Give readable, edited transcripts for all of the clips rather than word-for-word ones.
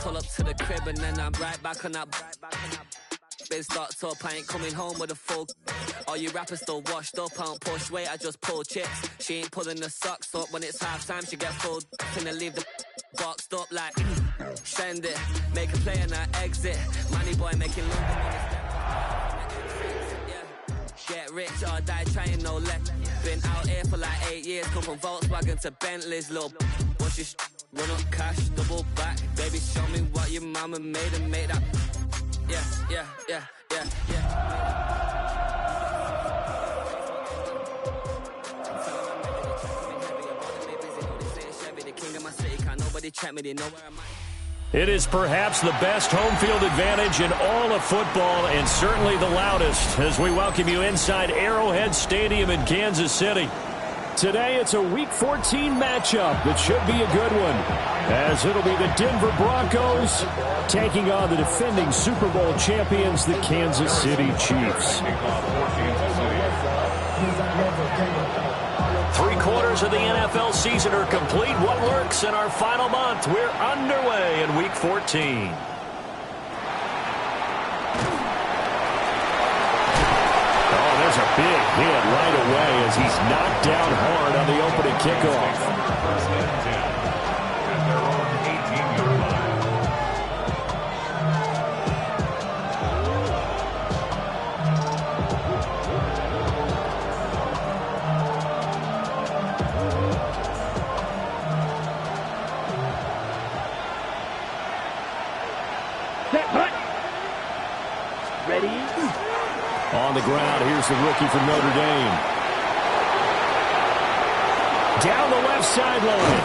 Pull up to the crib and then I'm right back on that. Been starts up, I ain't coming home with a full. All you rappers still washed up, I don't push weight, I just pull chips. She ain't pulling the socks up when it's halftime, she get full. Finna leave the boxed up like send it, make a play and I exit. Money boy making London money. Get rich or die trying, no left. Been out here for like 8 years, come from Volkswagen to Bentley's, little. What's your run up cash, double back. Baby, show me what your mama made and make that. Yeah. It is perhaps the best home field advantage in all of football and certainly the loudest as we welcome you inside Arrowhead Stadium in Kansas City. Today it's a Week 14 matchup that should be a good one, as it'll be the Denver Broncos taking on the defending Super Bowl champions, the Kansas City Chiefs. 3/4 of the NFL season are complete. What works in our final month? We're underway in Week 14. There's a big hit right away as he's knocked down hard on the opening kickoff. On the ground, here's the rookie from Notre Dame. Down the left sideline.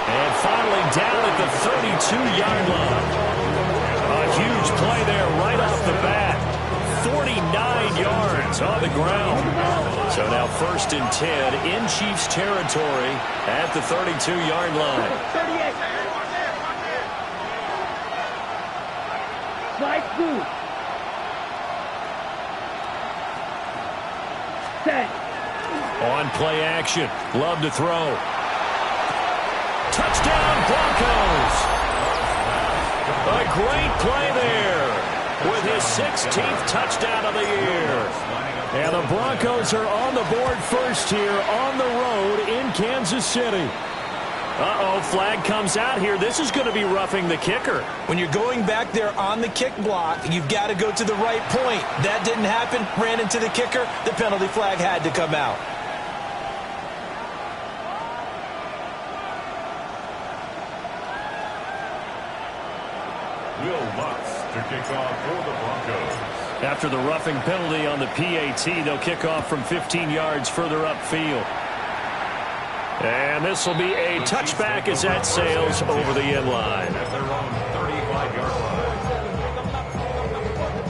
And finally down at the 32-yard line. A huge play there right off the bat. 49 yards on the ground. So now 1st and 10 in Chiefs territory at the 32-yard line. 38. On play action. Love to throw. Touchdown Broncos. A great play there with his 16th touchdown of the year. And the Broncos are on the board first here on the road in Kansas City. Flag comes out here. This is going to be roughing the kicker. When you're going back there on the kick block, you've got to go to the right point. That didn't happen. Ran into the kicker. The penalty flag had to come out. Will Lutz to kick off for the Broncos. After the roughing penalty on the PAT, they'll kick off from 15 yards further upfield. And this will be a touchback as that sails over the end line. At their own 35-yard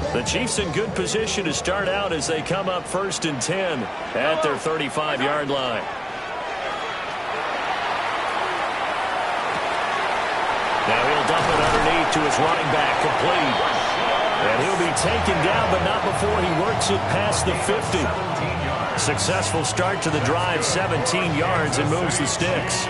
line. The Chiefs in good position to start out as they come up 1st and 10 at their 35-yard line. Now he'll dump it underneath to his running back, complete. And he'll be taken down, but not before he works it past the 50. Successful start to the drive, 17 yards, and moves the sticks.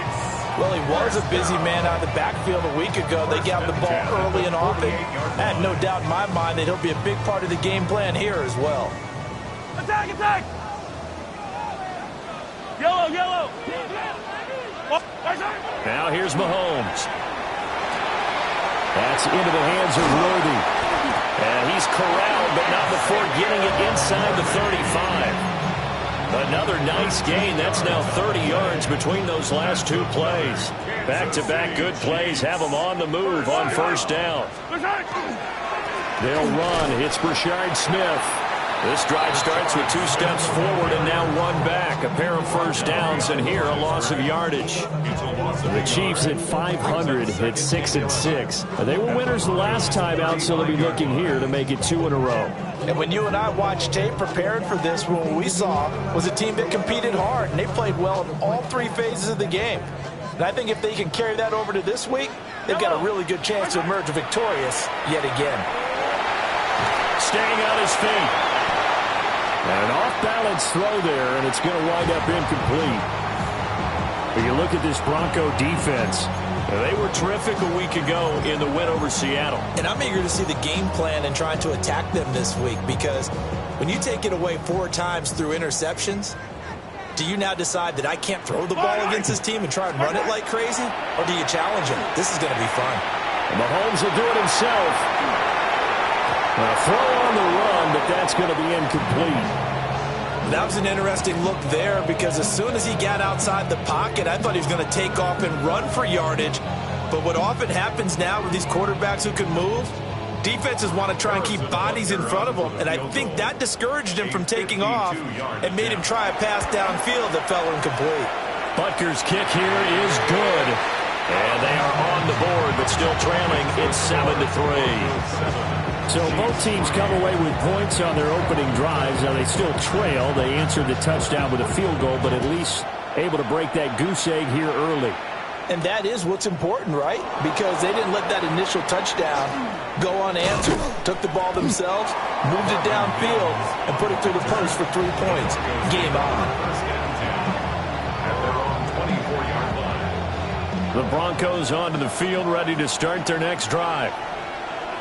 Well, he was a busy man out of the backfield a week ago. They got the ball early and often. I have no doubt in my mind that he'll be a big part of the game plan here as well. Attack, attack! Yellow! Now here's Mahomes. That's into the hands of Worthy. And he's corralled, but not before getting it inside the 35. Another nice gain. That's now 30 yards between those last two plays. Back-to-back good plays have them on the move on 1st down. They'll run. It's Brashard Smith. This drive starts with 2 steps forward and now 1 back. A pair of 1st downs, and here a loss of yardage. The Chiefs at 500 at 6-6. They were winners the last time out, so they'll be looking here to make it 2 in a row. And when you and I watched tape preparing for this, what we saw was a team that competed hard, and they played well in all 3 phases of the game. And I think if they can carry that over to this week, they've got a really good chance to emerge victorious yet again. Staying on his feet. And an off-balance throw there, and it's going to wind up incomplete. When you look at this Bronco defense, they were terrific a week ago in the win over Seattle. And I'm eager to see the game plan and trying to attack them this week, because when you take it away 4 times through interceptions, do you now decide that I can't throw the ball against this team and try and run it like crazy? Or do you challenge him? This is going to be fun. And Mahomes will do it himself. A throw on the run, but that's going to be incomplete. That was an interesting look there, because as soon as he got outside the pocket, I thought he was going to take off and run for yardage. But what often happens now with these quarterbacks who can move, defenses want to try and keep bodies in front of them, and I think that discouraged him from taking off and made him try a pass downfield that fell incomplete. Butker's kick here is good. And they are on the board, but still trailing. It's 7-3. So both teams come away with points on their opening drives. Now they still trail. They answered the touchdown with a field goal, but at least able to break that goose egg here early. And that is what's important, right? Because they didn't let that initial touchdown go unanswered. Took the ball themselves, moved it downfield, and put it through the post for 3 points. Game on. The Broncos onto the field, ready to start their next drive.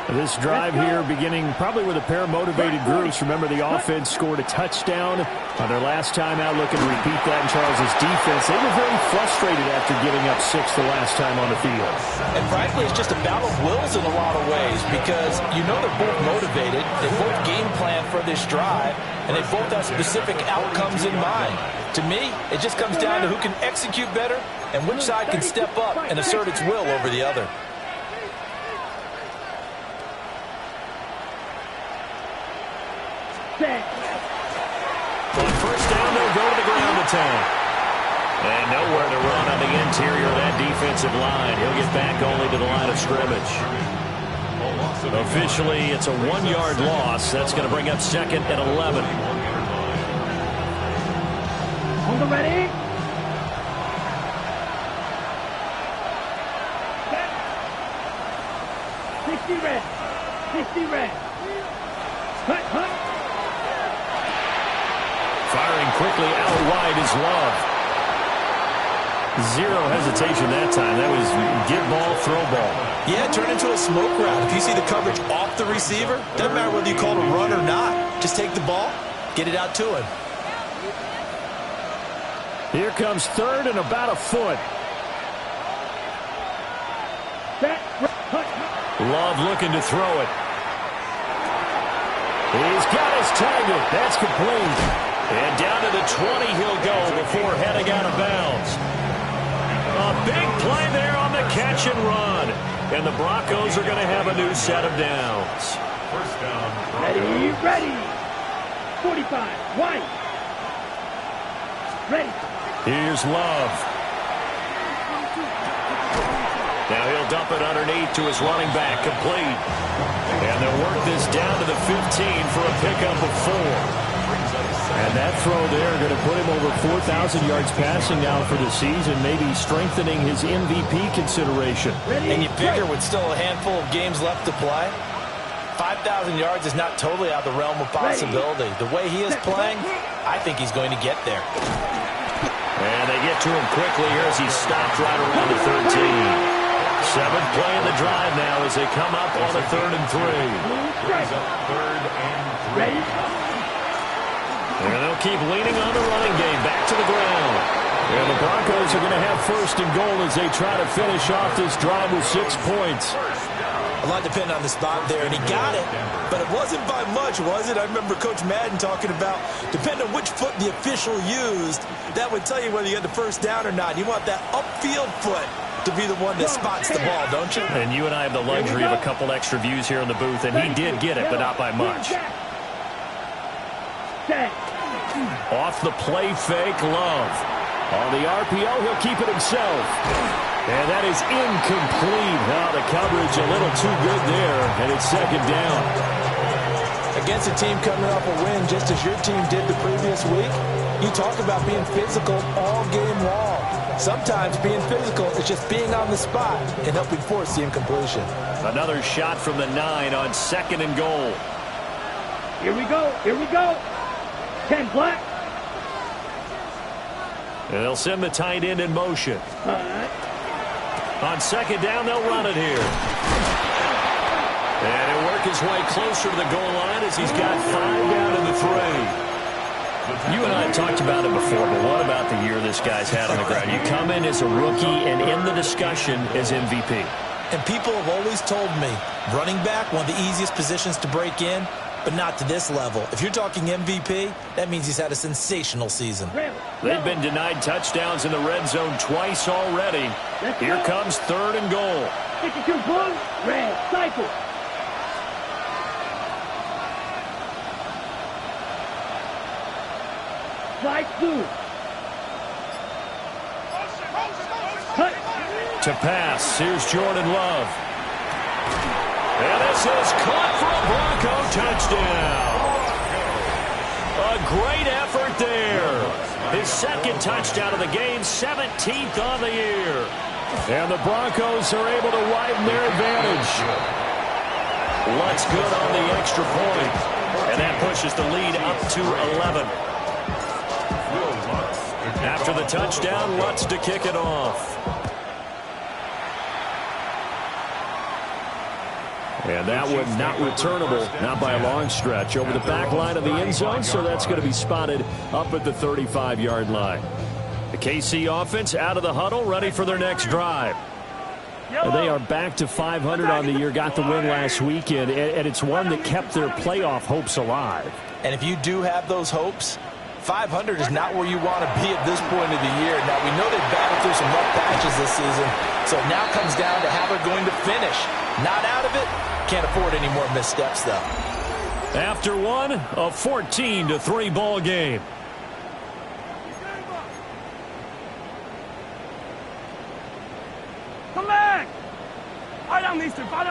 This drive here beginning probably with a pair of motivated groups. Remember, the offense scored a touchdown on their last time out, looking to repeat that in Charles' defense. They were very frustrated after giving up 6 the last time on the field. And frankly, it's just a battle of wills in a lot of ways, because you know they're both motivated. They both game plan for this drive, and they both have specific outcomes in mind. To me, it just comes down to who can execute better and which side can step up and assert its will over the other. On first down, they'll go to the ground attack. And nowhere to run on the interior of that defensive line. He'll get back only to the line of scrimmage. Officially, it's a 1-yard loss. That's going to bring up 2nd and 11. Hold it ready. Set. 60 red. 60 red. Hut, hut. Firing quickly out wide is Love. Zero hesitation that time. That was get ball, throw ball. Yeah, turn into a smoke route. If you see the coverage off the receiver, doesn't matter whether you call it a run or not. Just take the ball, get it out to him. Here comes 3rd and about a foot. Set. Hut. Love looking to throw it. He's got his target. That's complete. And down to the 20 he'll go before heading out of bounds. A big play there on the catch and run. And the Broncos are going to have a new set of downs. First down. Ready, ready. 45. White. Ready. Here's Love. Now he'll dump it underneath to his running back, complete. And they'll work this down to the 15 for a pickup of 4. And that throw there going to put him over 4,000 yards passing now for the season, maybe strengthening his MVP consideration. And you figure with still a handful of games left to play, 5,000 yards is not totally out of the realm of possibility. The way he is playing, I think he's going to get there. And they get to him quickly here as he stopped right around the 13. 7th play of the drive now as they come up on a 3rd and 3. Brings up 3rd and 3. Ready. And they'll keep leaning on the running game. Back to the ground. And the Broncos are going to have 1st and goal as they try to finish off this drive with 6 points. A lot depended on the spot there, and he got it, but it wasn't by much, was it? I remember Coach Madden talking about, depending on which foot the official used, that would tell you whether you had the first down or not. You want that upfield foot to be the one that spots the ball, don't you? And you and I have the luxury of a couple extra views here in the booth, and he did get it, but not by much. Off the play fake, Love. On the RPO, he'll keep it himself. And that is incomplete. Now the coverage a little too good there, and it's 2nd down. Against a team coming off a win, just as your team did the previous week, you talk about being physical all game long. Sometimes being physical is just being on the spot and helping force the incompletion. Another shot from the 9 on 2nd and goal. Here we go. Here we go. 10 black. And they'll send the tight end in motion. On second down, they'll run it here. And he'll work his way closer to the goal line as he's got 5 down to the 3. You and I talked about it before, but what about the year this guy's had on the ground? You come in as a rookie and in the discussion as MVP. And people have always told me, running back, one of the easiest positions to break in, but not to this level. If you're talking MVP, that means he's had a sensational season. They've been denied touchdowns in the red zone twice already. Here comes 3rd and goal. 52 blue, red, cycle. Slide blue. Cut. To pass, here's Jordan Love. And this is caught for a Bronco touchdown. A great effort there. His 2nd touchdown of the game, 17th on the year. And the Broncos are able to widen their advantage. Lutz good on the extra point. And that pushes the lead up to 11. After the touchdown, Lutz to kick it off. And that one not returnable, not by a long stretch, over the back line of the end zone, so that's going to be spotted up at the 35-yard line. The KC offense out of the huddle, ready for their next drive. They are back to 500 on the year, got the win last weekend, and it's one that kept their playoff hopes alive. And if you do have those hopes, 500 is not where you want to be at this point of the year. Now, we know they've battled through some rough patches this season, so it now comes down to how they're going to finish. Not out of it. Can't afford any more missteps, though. After one, a 14-3 ball game. Come back. Fall down these two. From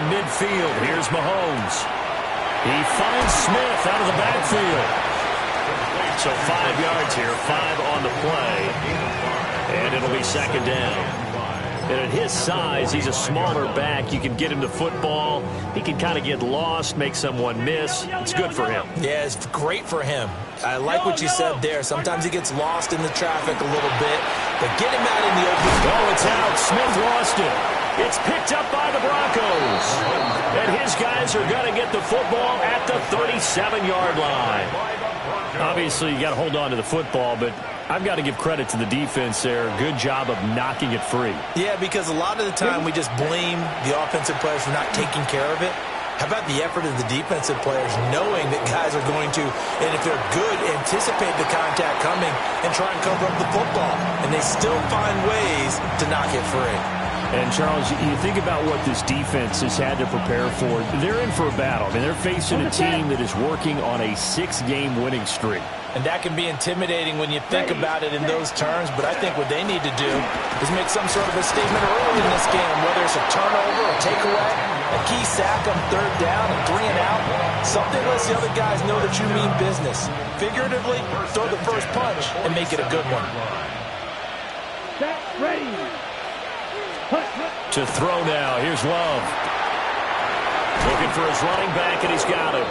midfield, here's Mahomes. He finds Smith out of the backfield. So 5 yards here, 5 on the play. And it'll be 2nd down. And at his size, he's a smaller back. You can get him the football. He can kind of get lost, make someone miss. It's good for him. Yeah, it's great for him. I like what you said there. Sometimes he gets lost in the traffic a little bit, but get him out in the open. Oh, it's out. Smith lost it. It's picked up by the Broncos. And his guys are going to get the football at the 37-yard line. Obviously, you got to hold on to the football, but I've got to give credit to the defense there. Good job of knocking it free. Yeah, because a lot of the time we just blame the offensive players for not taking care of it. How about the effort of the defensive players knowing that guys are going to, and if they're good, anticipate the contact coming and try and cover up the football. And they still find ways to knock it free. And, Charles, you think about what this defense has had to prepare for. They're in for a battle. I mean, they're facing a team that is working on a 6-game winning streak. And that can be intimidating when you think about it in those terms. But I think what they need to do is make some sort of a statement early in this game, whether it's a turnover, a takeaway, a key sack on 3rd down, a 3 and out. Something lets the other guys know that you mean business. Figuratively, throw the first punch and make it a good one. Set, ready. To throw now. Here's Love. Looking for his running back, and he's got him.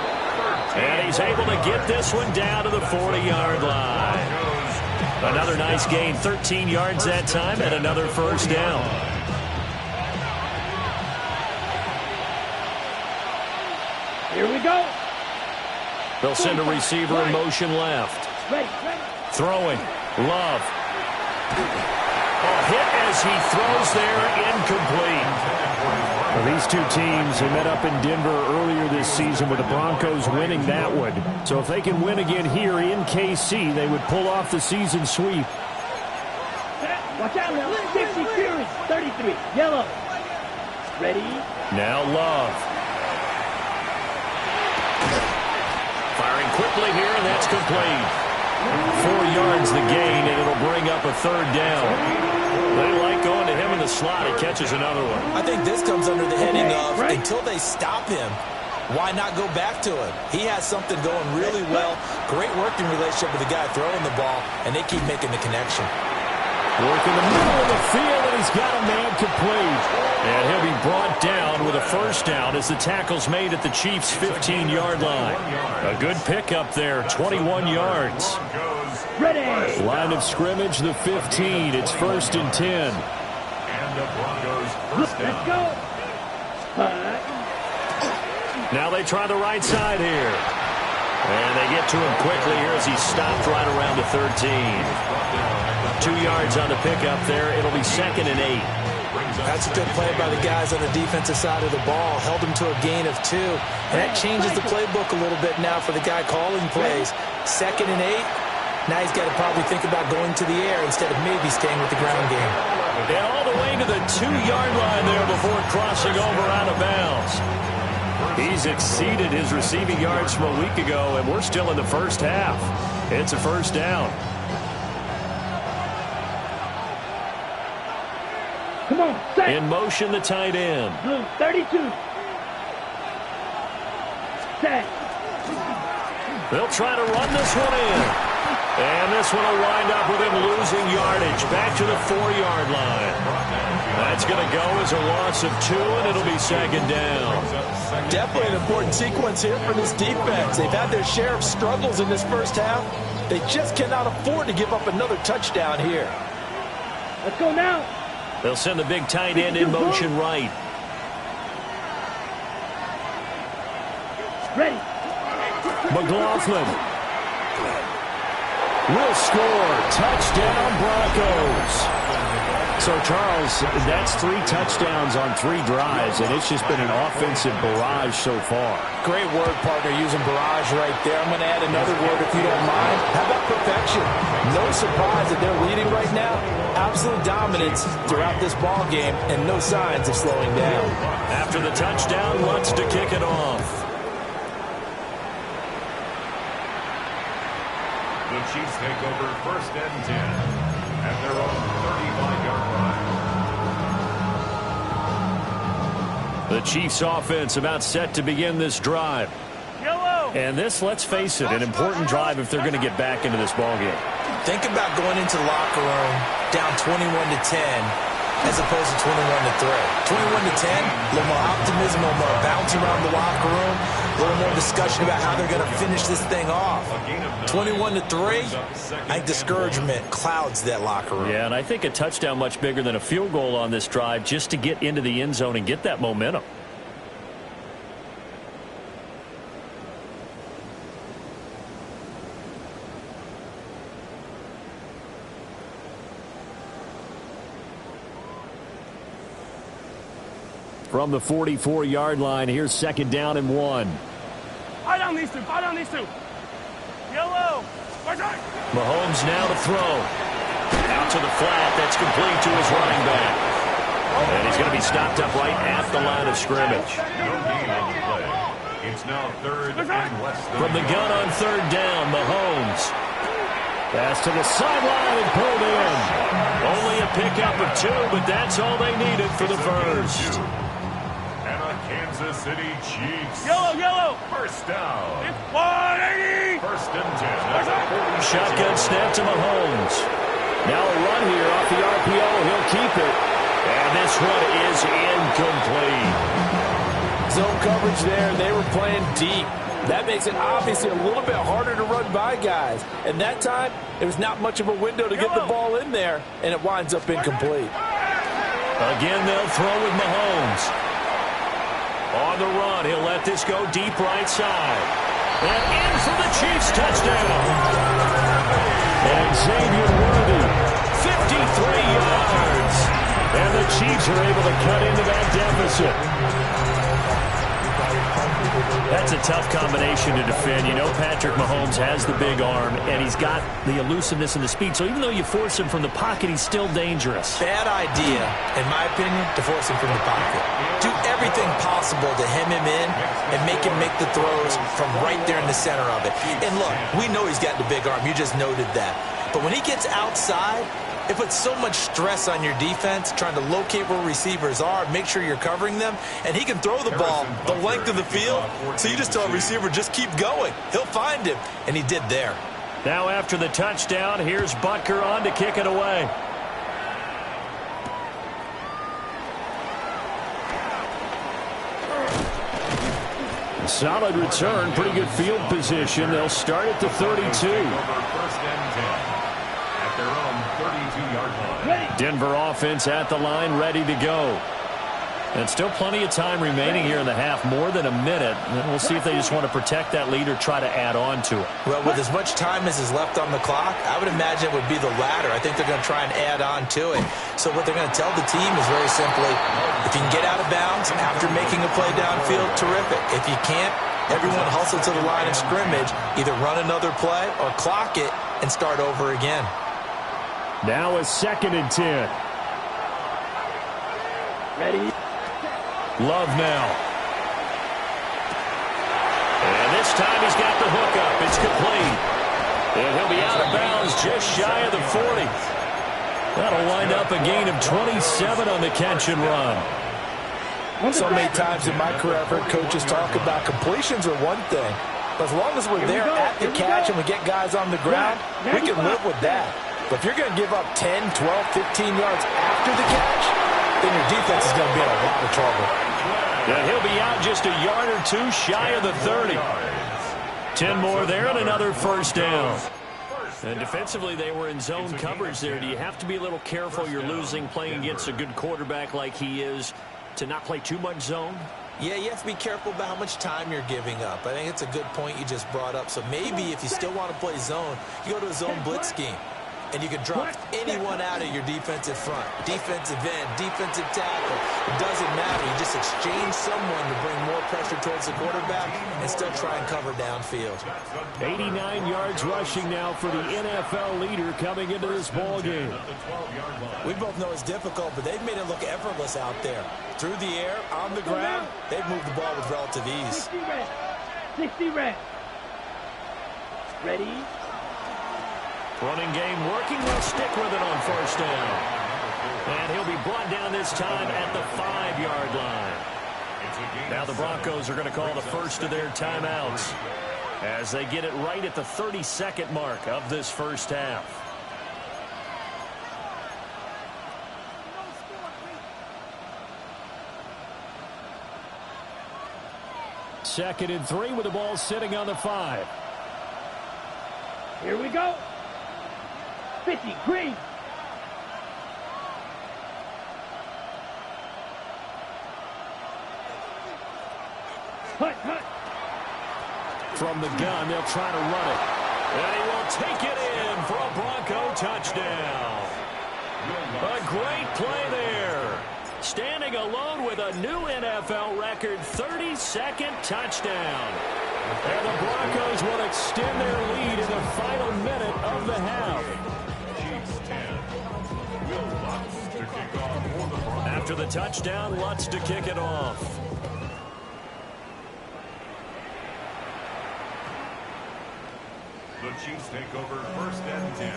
And he's able to get this one down to the 40-yard line. Another nice gain, 13 yards that time, and another 1st down. Here we go. They'll send a receiver in motion left. Throwing. Love. A hit as he throws there, incomplete. Well, these two teams have met up in Denver earlier this season with the Broncos winning that one. So if they can win again here in KC, they would pull off the season sweep. Watch out now. 60 Fury, 33, yellow. Ready? Now Love. Firing quickly here, and that's complete. 4 yards the gain, and it'll bring up a 3rd down. They like going to him in the slot. He catches another one. I think this comes under the heading of until they stop him, why not go back to him? He has something going really well. Great working relationship with the guy throwing the ball, and they keep making the connection. Work in the middle of the field, and he's got a man complete. And he'll be brought down with a 1st down as the tackle's made at the Chiefs' 15-yard line. A good pickup there, 21 yards. Ready. Line of scrimmage, the 15. It's 1st and 10. And the Broncos first down. Let's go. Now they try the right side here. And they get to him quickly here as he stopped right around the 13. 2 yards on the pickup there. It'll be 2nd and 8. That's a good play by the guys on the defensive side of the ball. Held them to a gain of 2. And that changes the playbook a little bit now for the guy calling plays. 2nd and 8. Now he's got to probably think about going to the air instead of maybe staying with the ground game. And all the way to the 2-yard line there before crossing over out of bounds. He's exceeded his receiving yards from a week ago, and we're still in the first half. It's a first down. Come on, set. In motion, the tight end. Blue, 32. Set. They'll try to run this one in. And this one will wind up with him losing yardage back to the 4-yard line. That's going to go as a loss of 2, and it'll be 2nd down. Definitely an important sequence here for this defense. They've had their share of struggles in this first half. They just cannot afford to give up another touchdown here. Let's go now. They'll send the big tight end in motion right. Ready. McLaughlin will score. Touchdown, Broncos. So, Charles, that's 3 touchdowns on 3 drives, and it's just been an offensive barrage so far. Great word, partner, using barrage right there. I'm going to add another word if you don't mind. How about perfection? No surprise that they're leading right now. Absolute dominance throughout this ball game, and no signs of slowing down. After the touchdown, wants to kick it off. The Chiefs take over 1st and 10 at their own 35-yard line. The Chiefs offense about set to begin this drive. And this, let's face it, an important drive if they're going to get back into this ballgame. Think about going into the locker room down 21-10 as opposed to 21-3. 21-10, a little more optimism, a little more bounce around the locker room, a little more discussion about how they're going to finish this thing off. 21-3, I think discouragement clouds that locker room. Yeah, and I think a touchdown much bigger than a field goal on this drive just to get into the end zone and get that momentum. From the 44-yard line, here's 2nd down and 1. Fight on these 2. Fight on these 2. Yellow. Mahomes now to throw. Out to the flat. That's complete to his running back. And he's going to be stopped up right at the line of scrimmage. No gain on the play. It's now 3rd and less than. From the gun on 3rd down, Mahomes. Pass to the sideline and pulled in. Only a pickup of 2, but that's all they needed for the first. And a Kansas City Chiefs. Yellow. First down. It's 180. 1st and 10 at the 40. Shotgun snap to Mahomes. Now a run here off the RPO. He'll keep it. And this one is incomplete. Zone coverage there. They were playing deep. That makes it obviously a little bit harder to run by guys. And that time, there was not much of a window to get the ball in there, and it winds up incomplete. Again, they'll throw with Mahomes. On the run, he'll let this go deep right side. And in for the Chiefs touchdown. And Xavier Worthy, 53 yards. And the Chiefs are able to cut into that deficit. That's a tough combination to defend. You know Patrick Mahomes has the big arm, and he's got the elusiveness and the speed. So even though you force him from the pocket, he's still dangerous. Bad idea, in my opinion, to force him from the pocket. Do everything possible to hem him in and make him make the throws from right there in the center of it. And look, we know he's got the big arm. You just noted that. But when he gets outside, it puts so much stress on your defense trying to locate where receivers are, make sure you're covering them, and he can throw the ball the length of the field, so you just tell a receiver, just keep going. He'll find him, and he did there. Now after the touchdown, here's Butker on to kick it away. Solid return, pretty good field position. They'll start at the 32. 1st and 10. Denver offense at the line, ready to go. And still plenty of time remaining here in the half, more than a minute. And we'll see if they just want to protect that lead or try to add on to it. Well, with as much time as is left on the clock, I would imagine it would be the latter. I think they're going to try and add on to it. So what they're going to tell the team is very simply, if you can get out of bounds after making a play downfield, terrific. If you can't, everyone hustle to the line of scrimmage, either run another play or clock it and start over again. Now a 2nd and 10. Ready? Love now. And this time he's got the hook up. It's complete. And he'll be out of bounds just shy of the 40. That'll wind up a gain of 27 on the catch and run. So many times in my career I've heard coaches talk about completions are one thing. But as long as we're there at the catch and we get guys on the ground, we can live with that. But if you're going to give up 10, 12, 15 yards after the catch, then your defense is going to be in a lot of trouble. And he'll be out just a yard or two shy of the 30. 10 more there and another first down. And defensively, they were in zone coverage there. Do you have to be a little careful? You're losing playing against a good quarterback like he is to not play too much zone? Yeah, you have to be careful about how much time you're giving up. I think it's a good point you just brought up. So maybe if you still want to play zone, you go to a zone blitz scheme. And you can drop anyone out of your defensive front. Defensive end, defensive tackle. It doesn't matter. You just exchange someone to bring more pressure towards the quarterback and still try and cover downfield. 89 yards rushing now for the NFL leader coming into this ball game. We both know it's difficult, but they've made it look effortless out there. Through the air, on the ground, they've moved the ball with relative ease. 60 red. Ready? Running game working. They'll stick with it on first down. And he'll be brought down this time at the 5-yard line. Now the Broncos are going to call the first of their timeouts as they get it right at the 32nd mark of this first half. Second and 3 with the ball sitting on the 5. Here we go. 50, green. Hut. From the gun, they'll try to run it. And he will take it in for a Bronco touchdown. A great play there. Standing alone with a new NFL record 32nd touchdown. And the Broncos will extend their lead in the final minute of the half. After the touchdown, Lutz to kick it off. The Chiefs take over 1st and 10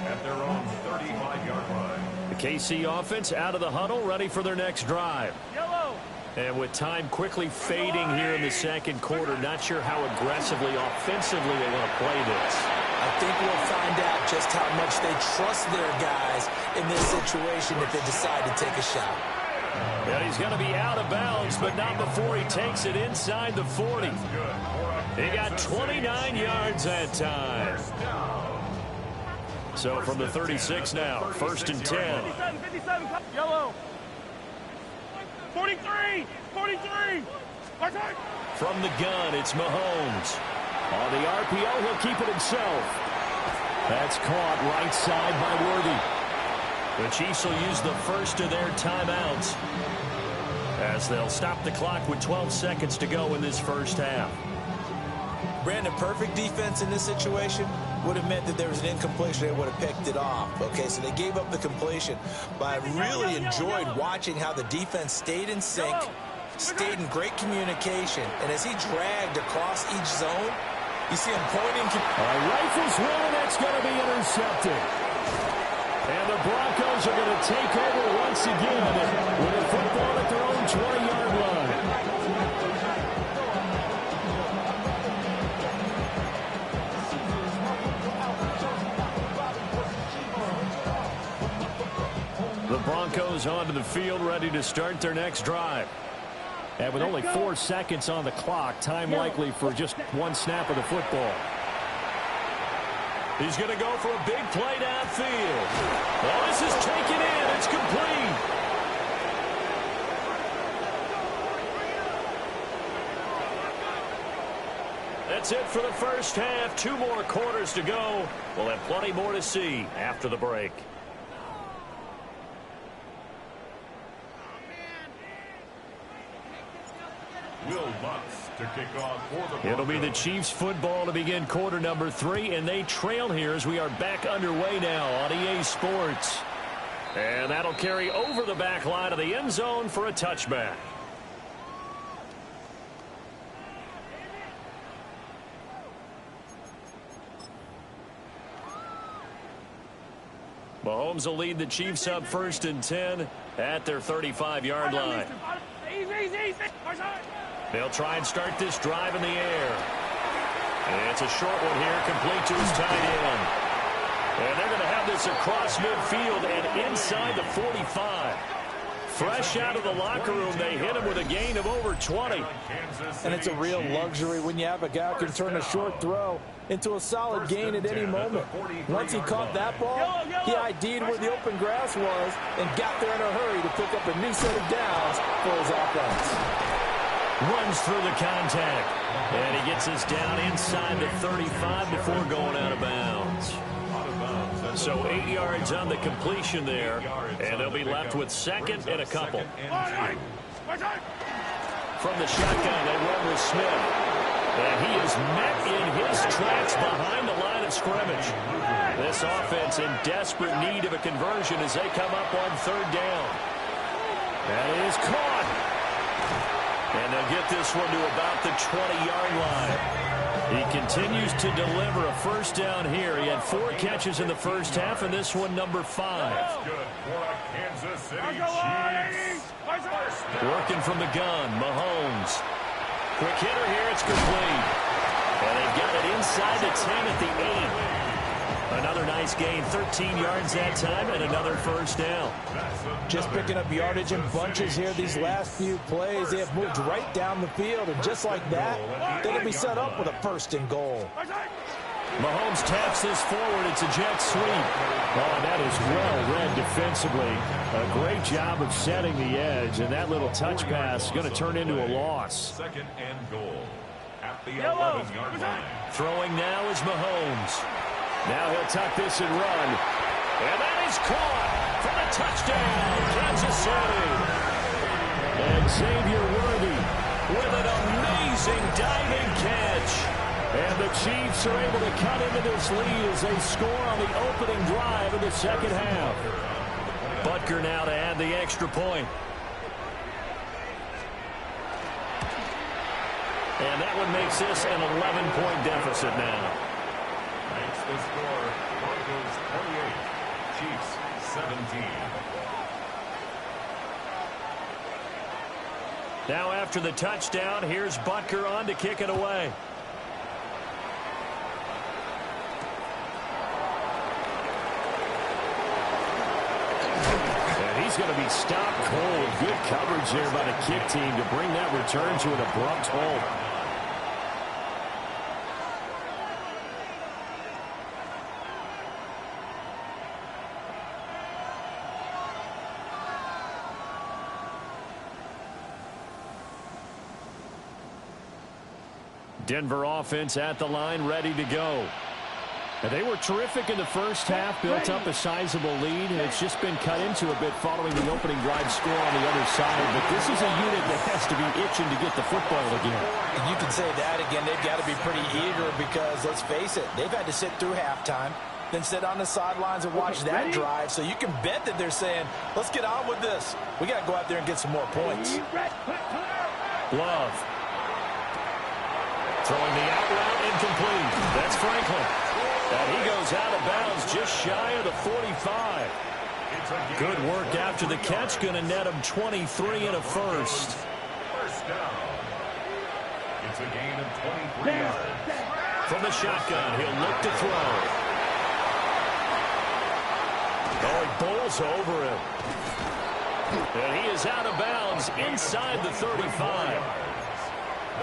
at their own 35-yard line. The KC offense out of the huddle, ready for their next drive. Yellow. And with time quickly fading here in the second quarter, not sure how aggressively, offensively they want to play this. I think we'll find out just how much they trust their guys in this situation if they decide to take a shot. And he's going to be out of bounds, but not before he takes it inside the 40. He got 29 yards that time. So from the 36 now, 1st and 10. 57, yellow. 43. From the gun, it's Mahomes. On the RPO, he'll keep it himself. That's caught right side by Worthy. The Chiefs will use the first of their timeouts as they'll stop the clock with 12 seconds to go in this first half. Brandon, perfect defense in this situation would have meant that there was an incompletion. They would have picked it off. Okay, so they gave up the completion. But I really enjoyed watching how the defense stayed in sync, stayed in great communication. And as he dragged across each zone, you see him pointing. Rifles one, and that's going to be intercepted. And the Broncos are going to take over once again with a football at their own 20-yard line. The Broncos onto the field, ready to start their next drive. And with only 4 seconds on the clock, time likely for just one snap of the football. He's going to go for a big play downfield. Oh, this is taken in. It's complete. That's it for the first half. 2 more quarters to go. We'll have plenty more to see after the break. Will Lutz to kick off for the Broncos. It'll be the Chiefs football to begin quarter number 3, and they trail here as we are back underway now on EA Sports. And that'll carry over the back line of the end zone for a touchback. Mahomes will lead the Chiefs up 1st and 10 at their 35-yard line. They'll try and start this drive in the air. And it's a short one here, complete to his tight end. And they're going to have this across midfield and inside the 45. Fresh out of the locker room, they hit him with a gain of over 20. And it's a real luxury when you have a guy who can turn a short throw into a solid gain at any moment. Once he caught that ball, he ID'd where the open grass was and got there in a hurry to pick up a new set of downs for his offense. Runs through the contact. And he gets us down inside the 35 before going out of bounds. So 8 yards on the completion there, and they'll be left with 2nd and a couple. From the shotgun, they run with Smith. And he is met in his tracks behind the line of scrimmage. This offense in desperate need of a conversion as they come up on 3rd down. That is caught. And they'll get this one to about the 20-yard line. He continues to deliver a 1st down here. He had 4 catches in the first half, and this one number 5. Good for a Kansas City Chiefs. Working from the gun, Mahomes. Quick hitter here, it's complete. And they've got it inside the 10 at the 8. Another nice gain, 13 yards that time, and another 1st down. Just picking up yardage in bunches here these last few plays. They have moved right down the field, and just like that, they're going to be set up with a 1st and goal. Mahomes taps this forward. It's a jet sweep. Oh, that is well read defensively. A great job of setting the edge, and that little touch pass is going to turn into a loss. 2nd and goal at the 11-yard line. Throwing now is Mahomes. Now he'll tuck this and run. And that is caught for the touchdown, Kansas City. And Xavier Worthy with an amazing diving catch. And the Chiefs are able to cut into this lead as they score on the opening drive of the 2nd half. Butker now to add the extra point. And that one makes this an 11-point deficit now. Makes the score Broncos 28, Chiefs 17. Now after the touchdown, here's Butker on to kick it away. And he's going to be stopped cold. Good coverage there by the kick team to bring that return to an abrupt halt. Denver offense at the line, ready to go. And they were terrific in the first half, built up a sizable lead. It's just been cut into a bit following the opening drive score on the other side. But this is a unit that has to be itching to get the football again. And you can say that again. They've got to be pretty eager because, let's face it, they've had to sit through halftime, then sit on the sidelines and watch that drive. So you can bet that they're saying, let's get on with this. We got to go out there and get some more points. Love. Throwing the out route, incomplete. That's Franklin. And he goes out of bounds just shy of the 45. Good work after the catch. Going to net him 23 and a 1st. 1st down. It's a gain of 23 yards. From the shotgun, he'll look to throw. Oh, he bowls over him. And he is out of bounds inside the 35.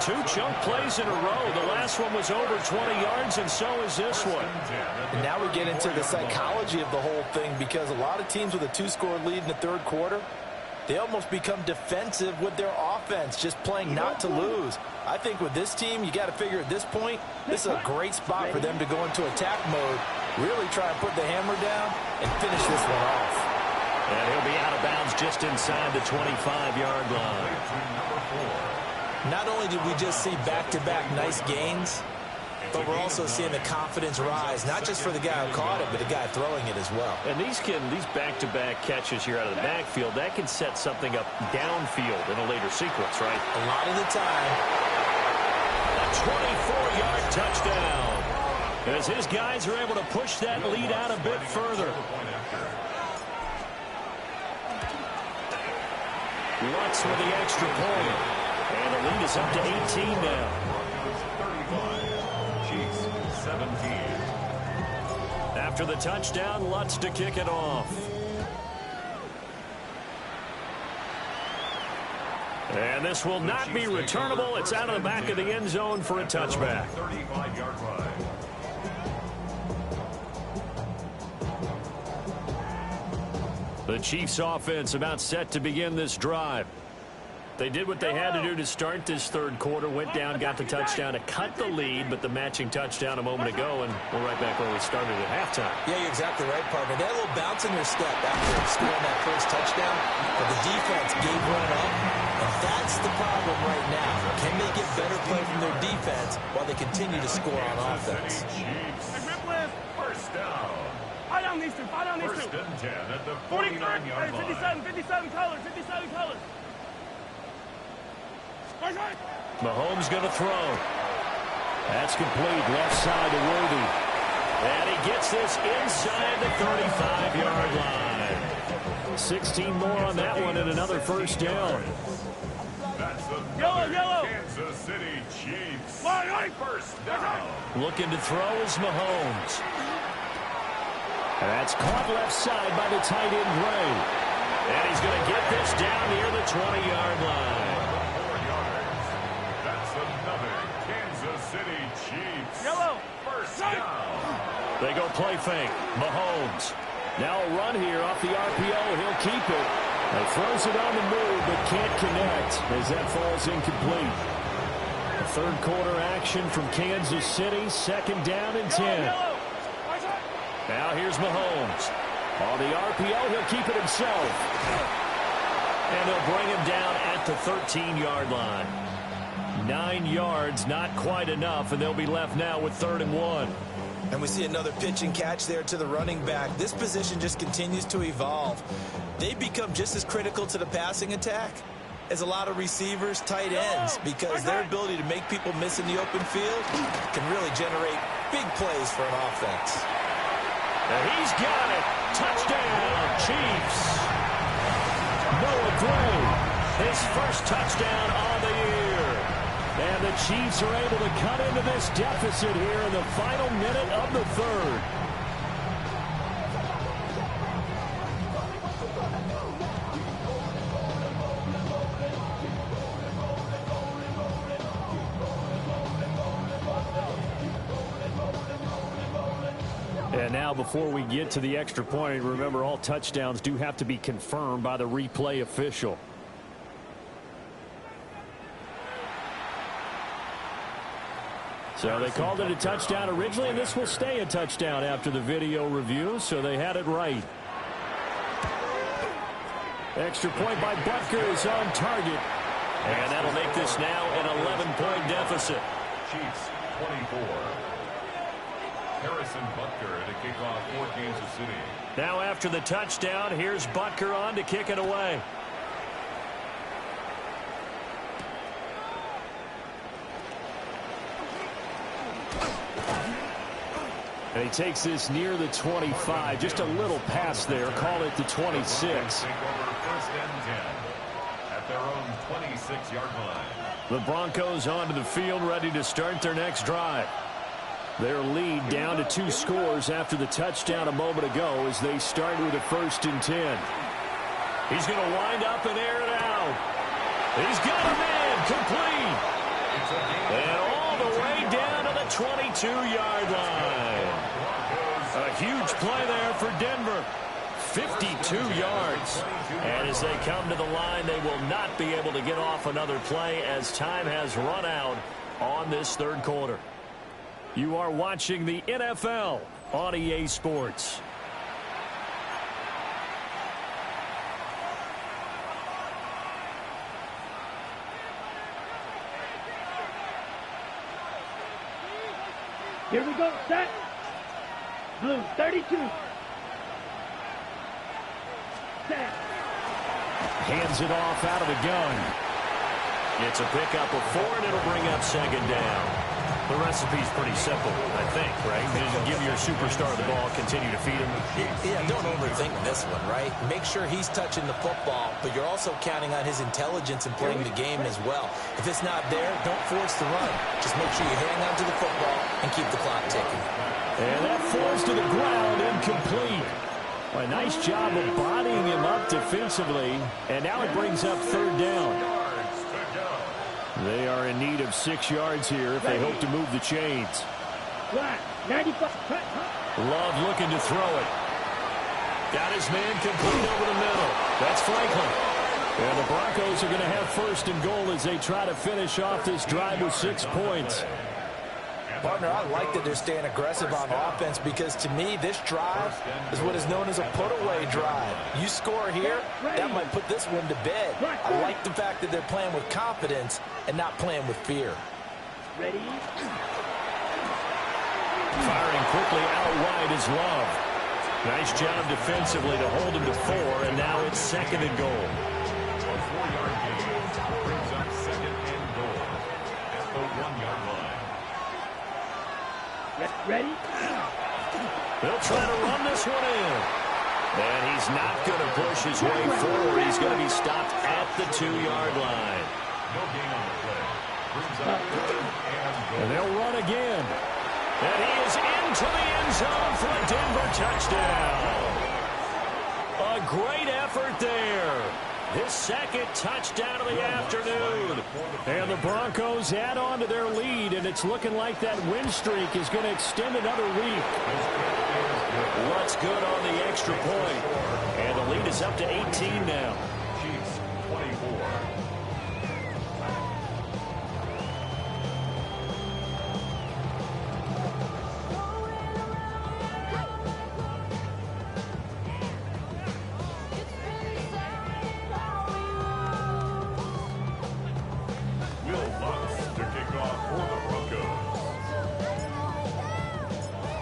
2 chunk plays in a row. The last one was over 20 yards, and so is this one. And now we get into the psychology of the whole thing, because a lot of teams with a 2-score lead in the third quarter, they almost become defensive with their offense, just playing not to lose. I think with this team, you got to figure at this point, this is a great spot for them to go into attack mode, really try and put the hammer down and finish this one off. And he'll be out of bounds just inside the 25-yard line. Not only did we just see back-to-back nice gains, but we're also seeing the confidence rise, not just for the guy who caught it, but the guy throwing it as well. And these back-to-back catches here out of the backfield, that can set something up downfield in a later sequence, right? A lot of the time. A 24-yard touchdown, as his guys are able to push that lead out a bit further. Lutz with the extra point. And the lead is up to 18 now. 35. Chiefs 17. After the touchdown, Lutz to kick it off. And this will not be returnable. It's out of the back of the end zone for a touchback. 35-yard line. The Chiefs offense about set to begin this drive. They did what they had to do to start this third quarter, went down, got the touchdown to cut the lead, but the matching touchdown a moment ago, and we're right back where we started at halftime. Yeah, you're exactly right, partner. They had a little bounce in their step after scoring that first touchdown, but the defense gave one up, and that's the problem right now. Can they get better play from their defense while they continue to score on offense? First down. I don't need to. First and 10 at the 49-yard line. 57 colors. Mahomes going to throw. That's complete. Left side to Worthy. And he gets this inside the 35-yard line. 16 more on that one and another first down. That's Yellow. Kansas City Chiefs. First down. Looking to throw is Mahomes. And that's caught left side by the tight end, Gray. And he's going to get this down near the 20-yard line. City Chiefs. First down. They go play fake. Mahomes. Now a run here off the RPO. He'll keep it. He throws it on the move, but can't connect as that falls incomplete. A third quarter action from Kansas City. Second down and 10. Now here's Mahomes. On the RPO, he'll keep it himself. And they'll bring him down at the 13-yard line. 9 yards, not quite enough, and they'll be left now with 3rd and 1. And we see another pitch and catch there to the running back. This position just continues to evolve. They become just as critical to the passing attack as a lot of receivers, tight ends, because their ability to make people miss in the open field can really generate big plays for an offense. And he's got it. Touchdown, Chiefs. Noah Gray, his first touchdown on the year. And the Chiefs are able to cut into this deficit here in the final minute of the third. And now before we get to the extra point, remember all touchdowns do have to be confirmed by the replay official. So they called it a touchdown originally, and this will stay a touchdown after the video review, so they had it right. Extra point by Butker is on target. And that'll make this now an 11-point deficit. Chiefs 24. Harrison Butker to kick off for Kansas City. Now after the touchdown, here's Butker on to kick it away. And he takes this near the 25. Just a little pass there. Call it the 26. Take over first and 10 at their own 26-yard line. The Broncos onto the field, ready to start their next drive. Their lead down to 2 scores after the touchdown a moment ago as they start with a 1st and 10. He's going to wind up and air it out. He's got a man complete. And all the way down to the 22-yard line. A huge play there for Denver. 52 yards. And as they come to the line, they will not be able to get off another play as time has run out on this third quarter. You are watching the NFL on EA Sports. Here we go, set. Blue, 32. Set. Hands it off out of the gun. It's a pickup of 4, and it'll bring up second down. The recipe's pretty simple, I think, right? Just give your superstar the ball, continue to feed him. Yeah, don't overthink this one, right? Make sure he's touching the football, but you're also counting on his intelligence in playing the game as well. If it's not there, don't force the run. Just make sure you hang on to the football and keep the clock ticking. And that falls to the ground, incomplete. A nice job of bodying him up defensively, and now it brings up third down. They are in need of 6 yards here if they hope to move the chains. Black, 95. Love looking to throw it. Got his man complete over the middle. That's Franklin. And the Broncos are going to have first and goal as they try to finish off this drive with 6 points. Partner, I like that they're staying aggressive on offense because, to me, this drive is what is known as a put-away drive. You score here, that might put this one to bed. I like the fact that they're playing with confidence and not playing with fear. Ready? Firing quickly out wide is Love. Nice job defensively to hold him to 4, and now it's second and goal. A 4-yard gain brings up second and goal at the 1-yard line. Ready? They'll try to run this one in. And he's not going to push his way forward. He's going to be stopped at the 2-yard line. No gain on the play. Brings up third and goal. And they'll run again. And he is into the end zone for a Denver touchdown. A great effort there. His second touchdown of the afternoon. And the Broncos add on to their lead, and it's looking like that win streak is going to extend another week. What's good on the extra point? And the lead is up to 18 now. Chiefs 24.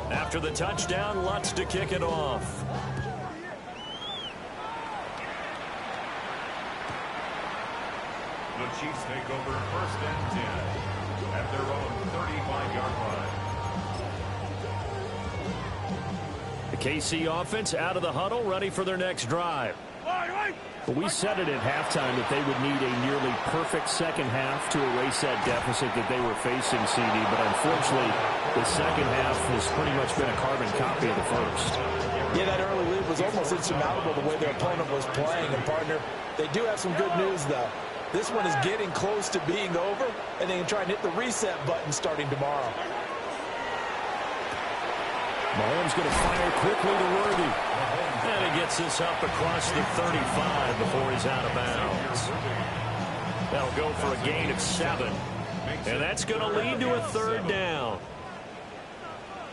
After the touchdown, Lutz to kick it off. The Chiefs take over first and 10 at their own 35-yard line. The KC offense out of the huddle, ready for their next drive. But we said it at halftime that they would need a nearly perfect second half to erase that deficit that they were facing, CD. But unfortunately, the second half has pretty much been a carbon copy of the first. Yeah, that early lead was almost insurmountable the way their opponent was playing. And, partner, they do have some good news, though. This one is getting close to being over, and they can try and hit the reset button starting tomorrow. Mahomes going to fire quickly to Worthy. And he gets this up across the 35 before he's out of bounds. That'll go for a gain of 7. And that's going to lead to a third down.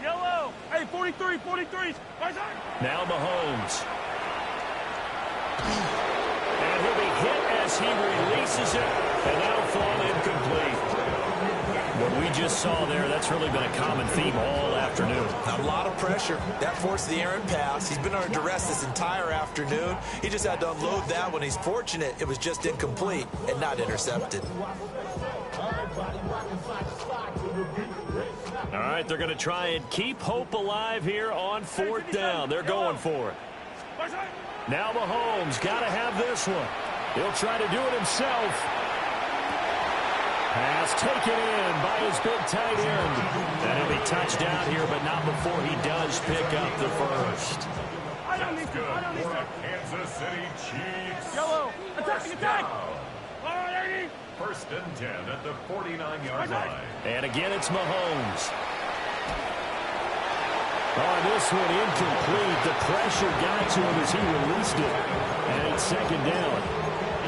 Yellow. Hey, 43, 43. Now Mahomes. And he'll be hit as he releases it. And that'll fall incomplete. What we just saw there, that's really been a common theme all afternoon. A lot of pressure. That forced the errant pass. He's been under duress this entire afternoon. He just had to unload that one. He's fortunate it was just incomplete and not intercepted. All right, they're going to try and keep hope alive here on fourth down. They're going for it. Now Mahomes got to have this one. He'll try to do it himself. Pass taken in by his big tight end. And he'll be touched down here, but not before he does pick up the first. That's good for the Kansas City Chiefs. Yellow. Attack. First first and 10 at the 49-yard line. And again, it's Mahomes. On this one, incomplete. The pressure got to him as he released it. And it's second down.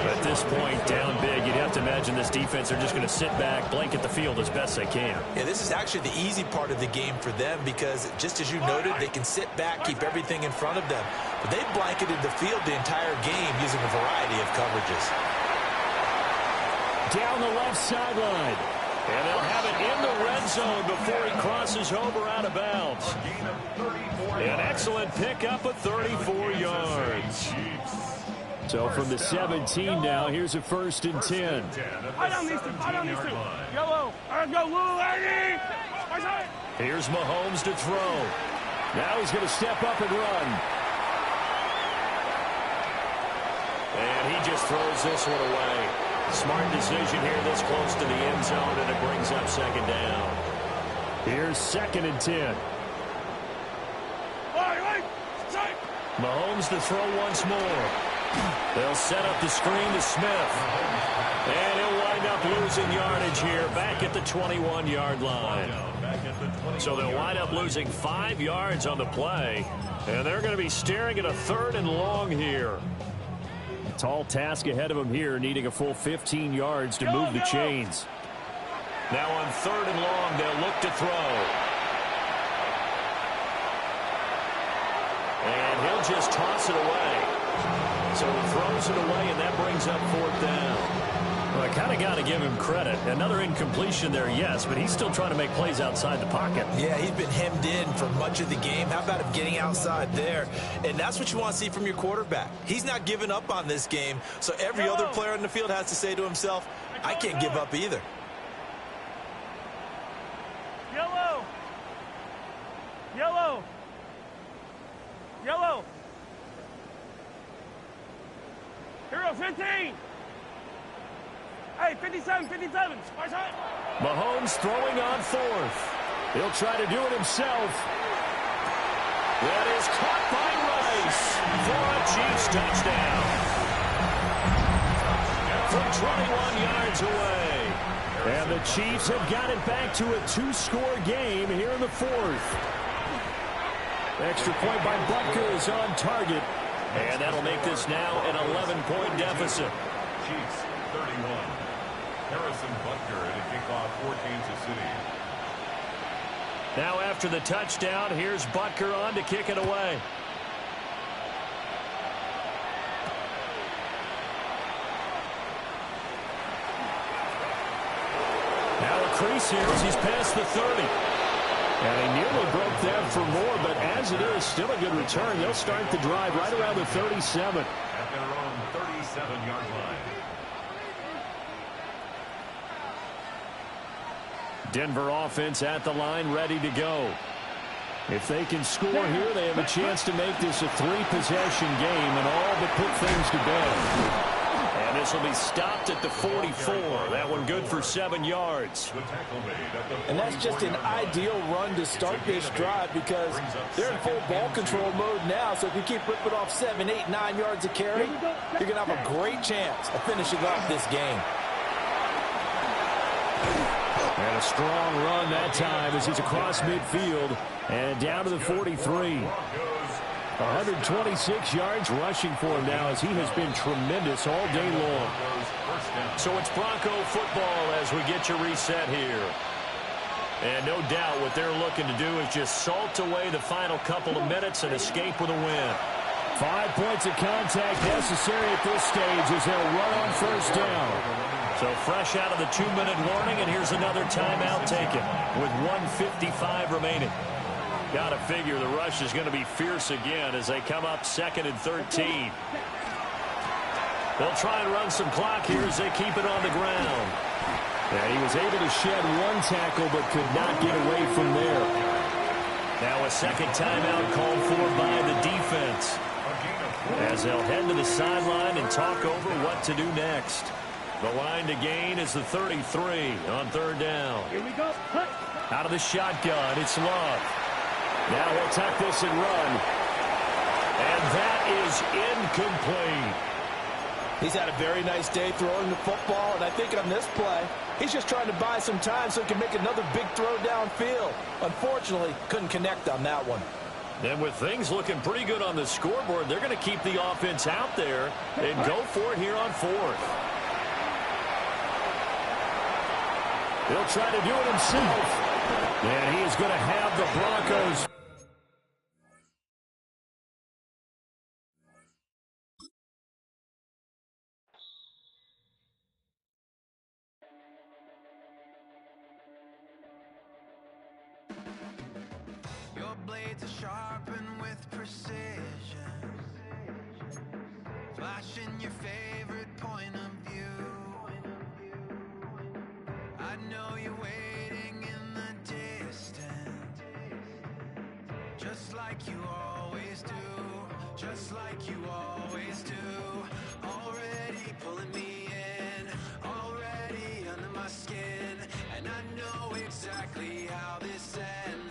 At this point, down big, you'd have to imagine this defense are just going to sit back, blanket the field as best they can. Yeah, this is actually the easy part of the game for them because, just as you noted, they can sit back, keep everything in front of them. But they've blanketed the field the entire game using a variety of coverages. Down the left sideline. And they'll have it in the red zone before he crosses over out of bounds. An excellent pickup of 34 yards. So from the 17 now, here's a first and 10. I don't need to. Yellow. Let's go, Lou, Eddie. Here's Mahomes to throw. Now he's going to step up and run. And he just throws this one away. Smart decision here this close to the end zone, and it brings up second down. Here's second and 10. Mahomes to throw once more. They'll set up the screen to Smith. And he'll wind up losing yardage here back at the 21-yard line. So they'll wind up losing 5 yards on the play. And they're going to be staring at a third and long here. Tall task ahead of him here, needing a full 15 yards to move the chains. Now on third and long, they'll look to throw. And he'll just toss it away. So he throws it away, and that brings up fourth down. Well, I kind of got to give him credit. Another incompletion there, yes, but he's still trying to make plays outside the pocket. Yeah, he's been hemmed in for much of the game. How about him getting outside there? And that's what you want to see from your quarterback. He's not giving up on this game, so every other player in the field has to say to himself, I can't give up either. Yellow. Yellow. Yellow. Hero 15. Hey, 57. Mahomes throwing on fourth. He'll try to do it himself. That is caught by Rice for a Chiefs touchdown. From 21 yards away. And the Chiefs have got it back to a 2-score game here in the fourth. Extra point by Butker is on target. And that'll make this now an 11-point deficit. Chiefs 31. Harrison Butker at a kickoff for Kansas City. Now after the touchdown, here's Butker on to kick it away. Now a crease here as he's past the 30. And he nearly broke that for more, but as it is, still a good return. They'll start the drive right around the 37. At their own 37-yard line. Denver offense at the line, ready to go. If they can score here, they have a chance to make this a 3-possession game and all but put things to bed. And this will be stopped at the 44. That one good for 7 yards. And that's just an ideal run to start this drive because they're in full ball control mode now. So if you keep ripping off 7, 8, 9 yards of carry, you're going to have a great chance of finishing off this game. And a strong run that time as he's across midfield and down to the 43. 126 yards rushing for him now as he has been tremendous all day long. So it's Bronco football as we get you reset here. And no doubt what they're looking to do is just salt away the final couple of minutes and escape with a win. 5 points of contact necessary at this stage as they'll run on first down. So fresh out of the 2-minute warning, and here's another timeout taken with 1:55 remaining. Got to figure the rush is going to be fierce again as they come up 2nd and 13. They'll try and run some clock here as they keep it on the ground. And he was able to shed one tackle but could not get away from there. Now a second timeout called for by the defense as they'll head to the sideline and talk over what to do next. The line to gain is the 33 on third down. Here we go. Out of the shotgun, it's Love. Now he'll tuck this and run. And that is incomplete. He's had a very nice day throwing the football, and I think on this play, he's just trying to buy some time so he can make another big throw downfield. Unfortunately, couldn't connect on that one. And with things looking pretty good on the scoreboard, they're going to keep the offense out there and go for it here on fourth. He'll try to do it himself. And he is going to have the Broncos. Your blades are sharpened with precision, flashing your favorite point of view. I know you're waiting in the distance, just like you always do, just like you always do. Already pulling me in, already under my skin, and I know exactly how this ends.